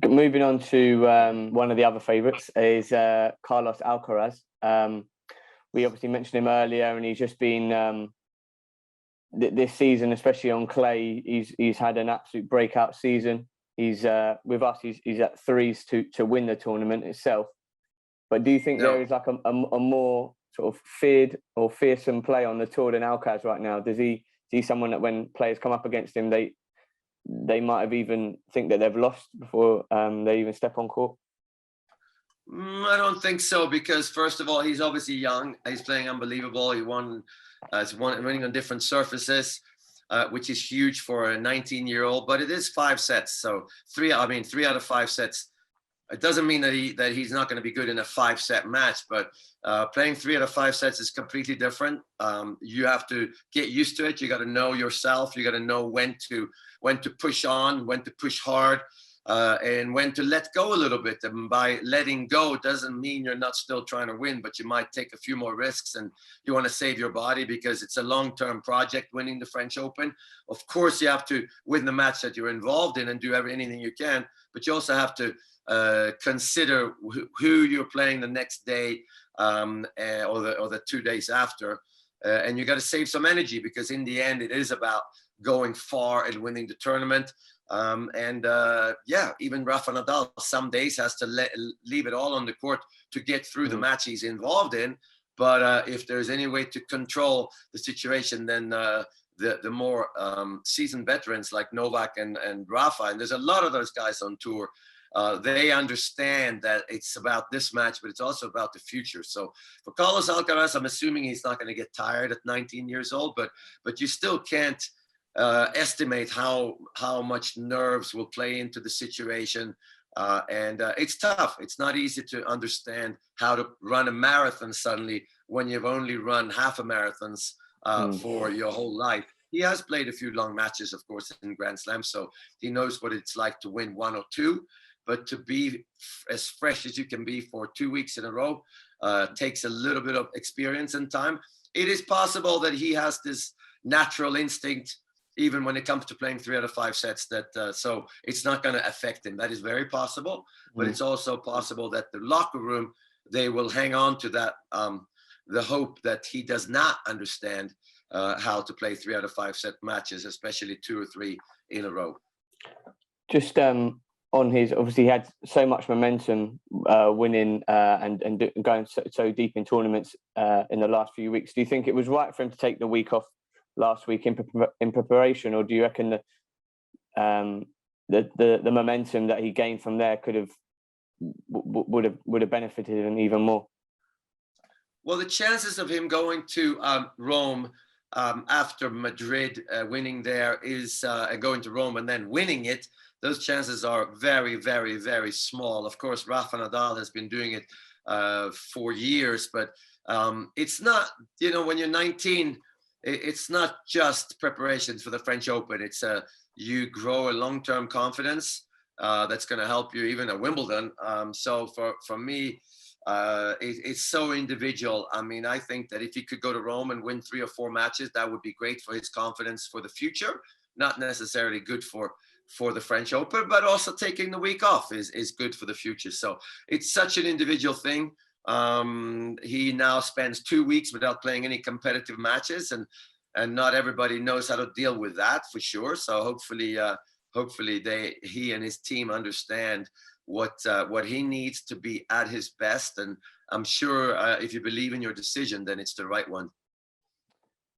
moving on to one of the other favourites is Carlos Alcaraz. We obviously mentioned him earlier, and he's just been this season, especially on clay. He's had an absolute breakout season. He's with us. He's at threes to win the tournament itself. But do you think there is like a more sort of feared or fearsome play on the tour than Alcaraz right now? Does he see someone that when players come up against him, they might have even think that they've lost before they even step on court? I don't think so, because first of all, he's obviously young. He's playing unbelievable. He's winning on different surfaces, which is huge for a 19-year-old. But it is 5 sets, so 3 out of 5 sets. It doesn't mean that he's not going to be good in a 5-set match, but playing 3 out of 5 sets is completely different. You have to get used to it. You got to know yourself. You got to know when to push on, when to push hard, and when to let go a little bit. And by letting go doesn't mean you're not still trying to win, but you might take a few more risks, and you want to save your body because it's a long-term project winning the French Open. Of course, you have to win the match that you're involved in and do anything you can, but you also have to consider who you're playing the next day or the 2 days after. And you got to save some energy, because in the end, it is about going far and winning the tournament. Even Rafa Nadal some days has to leave it all on the court to get through the match he's involved in. But if there's any way to control the situation, then the more seasoned veterans like Novak and Rafa, and there's a lot of those guys on tour, they understand that it's about this match, but it's also about the future. So for Carlos Alcaraz, I'm assuming he's not going to get tired at 19 years old, but you still can't estimate how much nerves will play into the situation. It's tough. It's not easy to understand how to run a marathon suddenly when you've only run half a marathons for your whole life. He has played a few long matches, of course, in Grand Slam, so he knows what it's like to win 1 or 2. But to be as fresh as you can be for 2 weeks in a row takes a little bit of experience and time. It is possible that he has this natural instinct, even when it comes to playing 3 out of 5 sets, that so it's not going to affect him. That is very possible. But it's also possible that the locker room, they will hang on to that, the hope that he does not understand how to play 3 out of 5 set matches, especially 2 or 3 in a row. Just on his, obviously he had so much momentum winning and going so deep in tournaments in the last few weeks. Do you think it was right for him to take the week off last week in preparation, or do you reckon the momentum that he gained from there would have benefited him even more? Well, the chances of him going to Rome after Madrid, winning there is going to Rome and then winning it, those chances are very, very, very small. Of course, Rafa Nadal has been doing it for years, but it's not, when you're 19, it's not just preparations for the French Open. It's you grow a long-term confidence that's going to help you even at Wimbledon. So for me, it's so individual. I mean, I think that if he could go to Rome and win 3 or 4 matches, that would be great for his confidence for the future. Not necessarily good for the French Open, but also taking the week off is good for the future. So it's such an individual thing. He now spends 2 weeks without playing any competitive matches, and not everybody knows how to deal with that, for sure. So hopefully he and his team understand what he needs to be at his best. And I'm sure if you believe in your decision, then it's the right one.